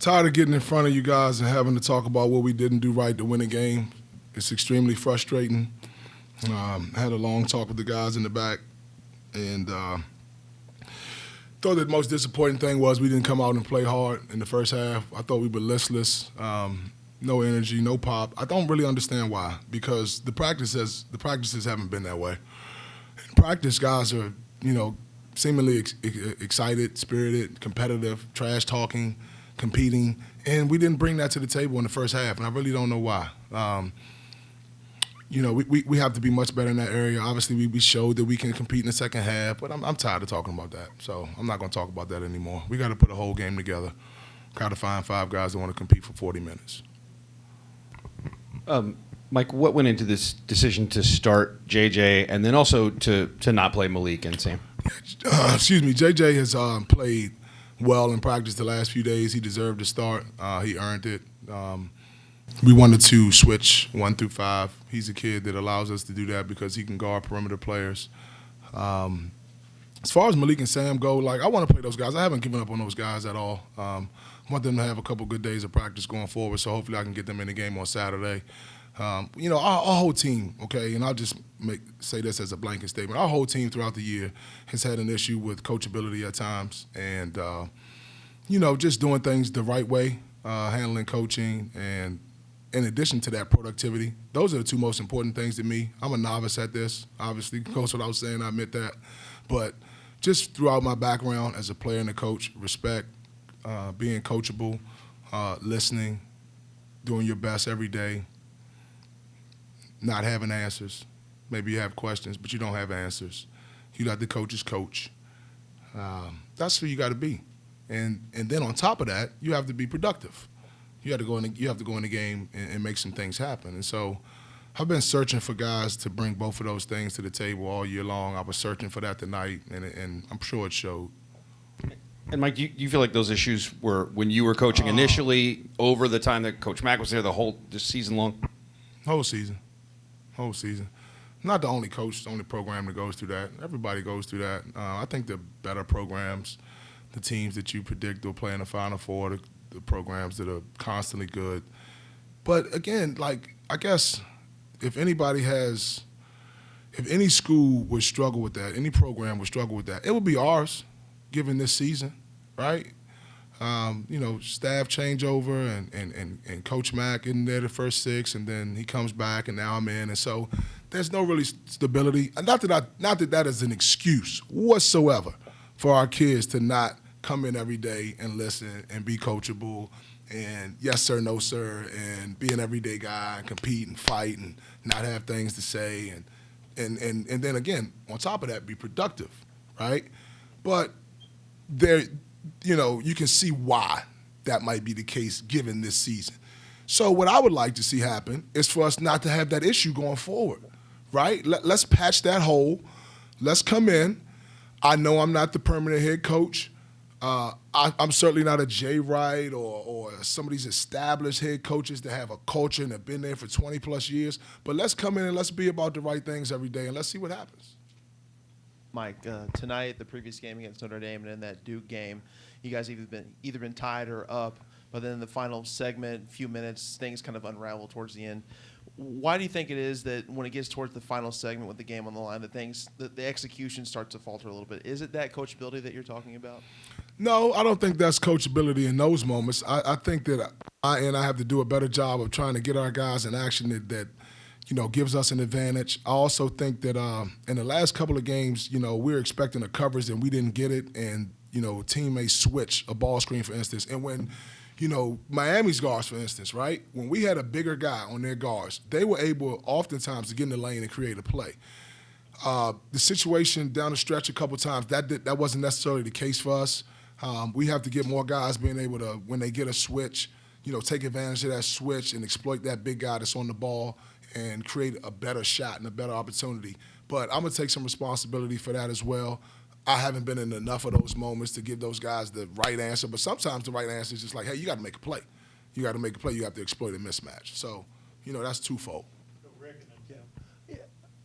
Tired of getting in front of you guys and having to talk about what we didn't do right to win a game. It's extremely frustrating. I had a long talk with the guys in the back, and thought the most disappointing thing was we didn't come out and play hard in the first half. I thought we were listless, no energy, no pop. I don't really understand why, because the practices haven't been that way. In practice, guys are seemingly excited, spirited, competitive, trash talking, competing, and we didn't bring that to the table in the first half, and I really don't know why. We have to be much better in that area. Obviously, we showed that we can compete in the second half, but I'm tired of talking about that, so I'm not going to talk about that anymore. We got to put a whole game together. Got to find 5 guys that want to compete for 40 minutes. Mike, what went into this decision to start JJ and then also to not play Malik and Sam? JJ has played well in practice the last few days. He deserved to start. He earned it. We wanted to switch 1 through 5. He's a kid that allows us to do that because he can guard perimeter players. As far as Malik and Sam go, I want to play those guys. I haven't given up on those guys at all. I want them to have a couple good days of practice going forward, so hopefully I can get them in the game on Saturday. Our whole team, okay, and I'll just say this as a blanket statement. Our whole team throughout the year has had an issue with coachability at times, and just doing things the right way, handling coaching, and in addition to that, productivity. Those are the 2 most important things to me. I'm a novice at this, obviously. Goes without saying, I admit that. But just throughout my background as a player and a coach, respect, being coachable, listening, doing your best every day, not having answers. Maybe you have questions, but you don't have answers. You let the coaches coach. That's who you got to be. And then on top of that, you have to be productive. You have to go in the game and make some things happen. And so I've been searching for guys to bring both of those things to the table all year long. I was searching for that tonight, and I'm sure it showed. And Mike, do you feel like those issues were when you were coaching initially, over the time that Coach Mack was there, this season long? Whole season. Not the only coach, the only program that goes through that. Everybody goes through that. I think the better programs, the teams that you predict will play in the Final Four, the programs that are constantly good. But again, I guess if any school would struggle with that, any program would struggle with that, it would be ours, given this season, right? Staff changeover and Coach Mack in there the first 6, and then he comes back, and now I'm in, and so there's no really stability. Not that is an excuse whatsoever for our kids to not come in every day and listen and be coachable and yes sir, no sir, and be an everyday guy and compete and fight and not have things to say and then again on top of that be productive, right? But there, you can see why that might be the case given this season. So what I would like to see happen is for us not to have that issue going forward, right? Let's patch that hole. Let's come in. I know I'm not the permanent head coach. I'm certainly not a Jay Wright or some of these established head coaches that have a culture and have been there for 20-plus years. But let's come in and let's be about the right things every day, and let's see what happens. Mike, tonight, the previous game against Notre Dame, and in that Duke game, you guys either been tied or up, but then in the final segment, few minutes, things kind of unravel towards the end. Why do you think it is that when it gets towards the final segment with the game on the line, that the execution starts to falter a little bit? Is it that coachability that you're talking about? No, I don't think that's coachability in those moments. I think that I have to do a better job of trying to get our guys in action that gives us an advantage. I also think that in the last couple of games, we're expecting a coverage and we didn't get it, and team may switch a ball screen, for instance, and when Miami's guards, for instance, right? When we had a bigger guy on their guards, they were able oftentimes to get in the lane and create a play. The situation down the stretch a couple times, that wasn't necessarily the case for us. We have to get more guys being able to, when they get a switch, take advantage of that switch and exploit that big guy that's on the ball and create a better shot and a better opportunity. But I'm going to take some responsibility for that as well. I haven't been in enough of those moments to give those guys the right answer, but sometimes the right answer is just like, hey, you got to make a play. You got to make a play. You have to exploit a mismatch. So, that's twofold.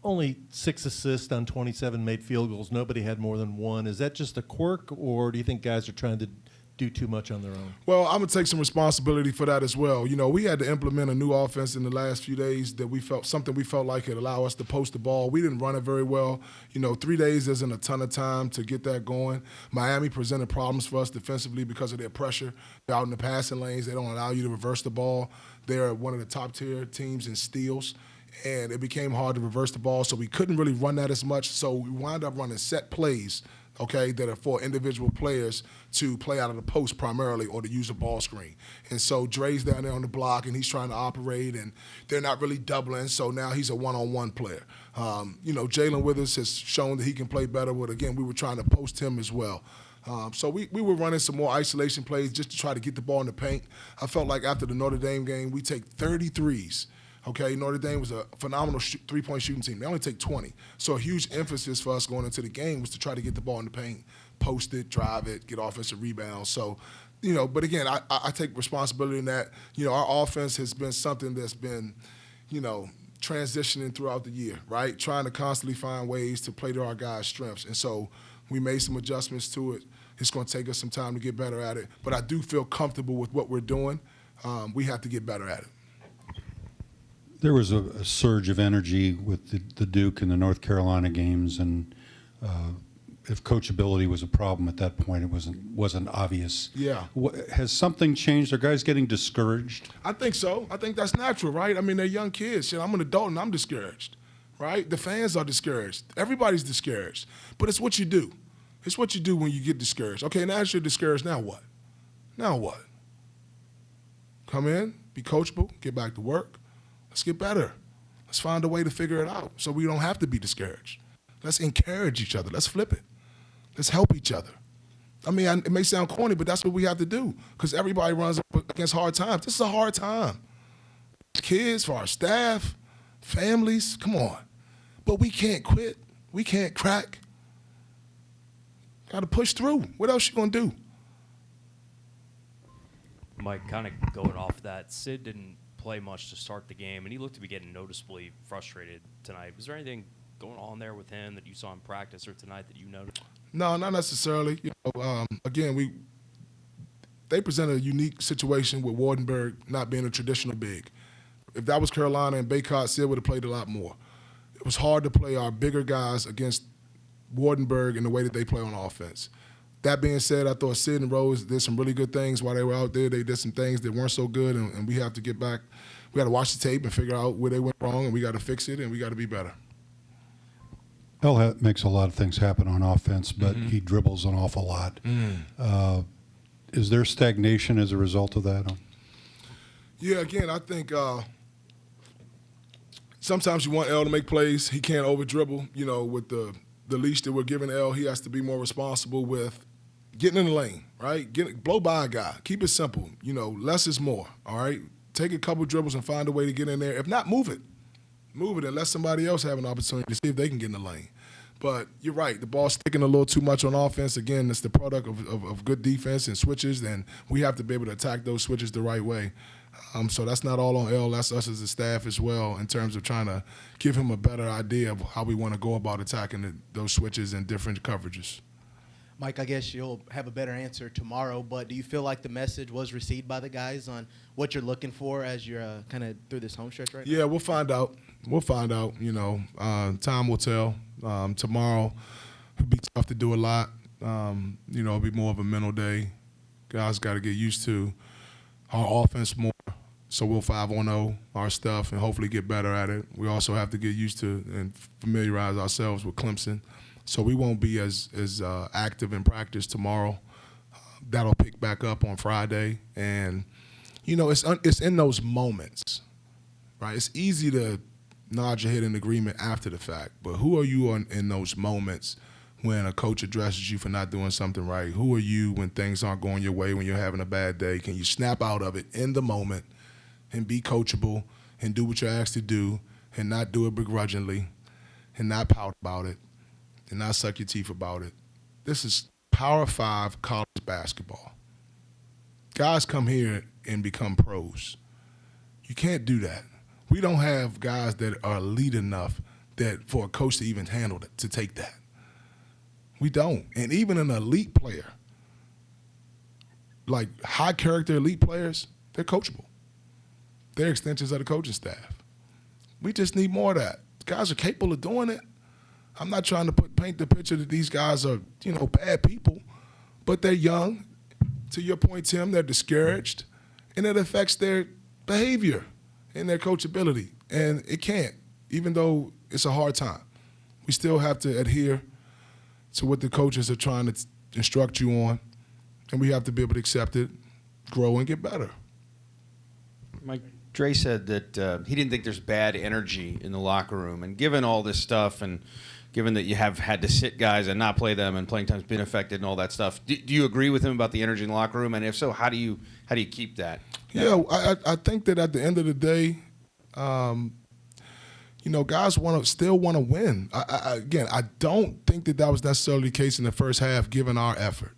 Only 6 assists on 27 made field goals. Nobody had more than 1. Is that just a quirk, or do you think guys are trying to do too much on their own? Well, I'm going to take some responsibility for that as well. You know, we had to implement a new offense in the last few days that we felt like it allowed us to post the ball. We didn't run it very well. You know, 3 days isn't a ton of time to get that going. Miami presented problems for us defensively because of their pressure. They're out in the passing lanes. They don't allow you to reverse the ball. They're one of the top-tier teams in steals, and it became hard to reverse the ball, so we couldn't really run that as much. So we wound up running set plays, okay, that are for individual players to play out of the post primarily or to use a ball screen. And so Dre's down there on the block, and he's trying to operate, and they're not really doubling, so now he's a one-on-one player. You know, Jalen Withers has shown that he can play better, but, again, we were trying to post him as well. So we were running some more isolation plays just to try to get the ball in the paint. I felt like after the Notre Dame game, we take 33s. Okay, Notre Dame was a phenomenal three-point shooting team. They only take 20. So a huge emphasis for us going into the game was to try to get the ball in the paint, post it, drive it, get offensive rebounds. So, you know, but again, I take responsibility in that. You know, our offense has been something that's been, you know, transitioning throughout the year, right? Trying to constantly find ways to play to our guys' strengths. And so we made some adjustments to it. It's going to take us some time to get better at it. But I do feel comfortable with what we're doing. We have to get better at it. There was a surge of energy with the Duke and the North Carolina games, and if coachability was a problem at that point, it wasn't obvious. Yeah. Has something changed? Are guys getting discouraged? I think so. I think that's natural, right? I mean, they're young kids. Shit, I'm an adult and I'm discouraged, right? The fans are discouraged. Everybody's discouraged. But it's what you do. It's what you do when you get discouraged. Okay, now you're discouraged. Now what? Now what? Come in, be coachable, get back to work. Let's get better. Let's find a way to figure it out so we don't have to be discouraged. Let's encourage each other. Let's flip it. Let's help each other. I mean, it may sound corny, but that's what we have to do because everybody runs up against hard times. This is a hard time. Kids, for our staff, families, come on. But we can't quit. We can't crack. Got to push through. What else you going to do? Mike, kind of going off that, Sid didn't play much to start the game, and he looked to be getting noticeably frustrated tonight. Was there anything going on there with him that you saw in practice or tonight that you noticed? No, not necessarily. You know, again, they presented a unique situation with Wardenberg not being a traditional big. If that was Carolina and Baycott, Sid would have played a lot more. It was hard to play our bigger guys against Wardenberg in the way that they play on offense. That being said, I thought Sid and Rose did some really good things while they were out there. They did some things that weren't so good, and we have to get back. We got to watch the tape and figure out where they went wrong, and we got to fix it, and we got to be better. El makes a lot of things happen on offense, but he dribbles an awful lot. Is there stagnation as a result of that? Yeah, again, I think sometimes you want El to make plays. He can't over-dribble. You know, with the leash that we're giving El, he has to be more responsible with getting in the lane, right? Blow by a guy. Keep it simple. You know, less is more, all right? Take a couple dribbles and find a way to get in there. If not, move it. Move it and let somebody else have an opportunity to see if they can get in the lane. But you're right. The ball's sticking a little too much on offense. Again, it's the product of good defense and switches, and we have to be able to attack those switches the right way. So that's not all on El. That's us as a staff as well in terms of trying to give him a better idea of how we want to go about attacking those switches and different coverages. Mike, I guess you'll have a better answer tomorrow, but do you feel like the message was received by the guys on what you're looking for as you're kind of through this home stretch right now? Yeah, we'll find out. We'll find out. You know, time will tell. Tomorrow it'll be tough to do a lot. You know, it'll be more of a mental day. Guys got to get used to our offense more. So we'll 5-on-0 our stuff and hopefully get better at it. We also have to get used to and familiarize ourselves with Clemson. So we won't be as active in practice tomorrow. That'll pick back up on Friday. And, you know, it's in those moments, right? It's easy to nod your head in agreement after the fact. But who are you in those moments when a coach addresses you for not doing something right? Who are you when things aren't going your way, when you're having a bad day? Can you snap out of it in the moment and be coachable and do what you're asked to do and not do it begrudgingly and not pout about it and not suck your teeth about it? This is Power 5 college basketball. Guys come here and become pros. You can't do that. We don't have guys that are elite enough that for a coach to even handle it, to take that. We don't. And even an elite player like high character elite players, they're coachable. They're extensions of the coaching staff. We just need more of that. Guys are capable of doing it. I'm not trying to paint the picture that these guys are, bad people, but they're young. To your point, Tim, they're discouraged, and it affects their behavior and their coachability. And it can't, even though it's a hard time. We still have to adhere to what the coaches are trying to instruct you on, and we have to be able to accept it, grow, and get better. Mike, Dre said that he didn't think there's bad energy in the locker room. And given all this stuff and given that you have had to sit guys and not play them and playing time's been affected and all that stuff, do you agree with him about the energy in the locker room? And if so, how do you keep that? Yeah, I think that at the end of the day, guys still want to win. Again, I don't think that was necessarily the case in the first half given our effort.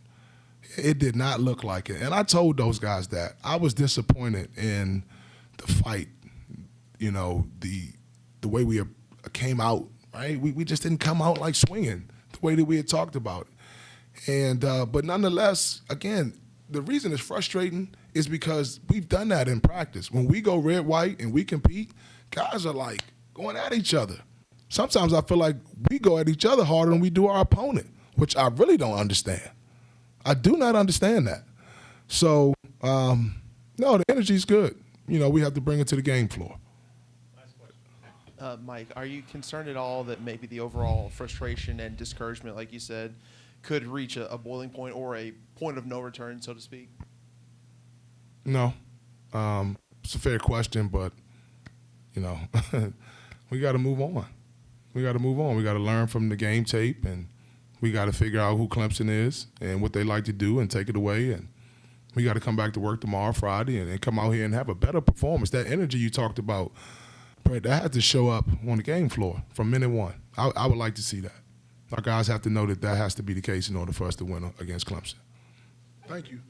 It did not look like it. And I told those guys that. I was disappointed in the fight, the way we came out, right? We just didn't come out like swinging the way that we had talked about it. And but nonetheless, again, the reason it's frustrating is because we've done that in practice. When we go red-white and we compete, guys are like going at each other. Sometimes I feel like we go at each other harder than we do our opponent, which I really don't understand. I do not understand that. So, no, the energy's good. We have to bring it to the game floor. Mike, are you concerned at all that maybe the overall frustration and discouragement, like you said, could reach a boiling point or a point of no return, so to speak? No. It's a fair question, but, we got to move on. We got to move on. We got to learn from the game tape, and we got to figure out who Clemson is and what they like to do and take it away. And we got to come back to work tomorrow, Friday, and come out here and have a better performance. That energy you talked about, Brett, that had to show up on the game floor from minute one. I would like to see that. Our guys have to know that has to be the case in order for us to win against Clemson. Thank you.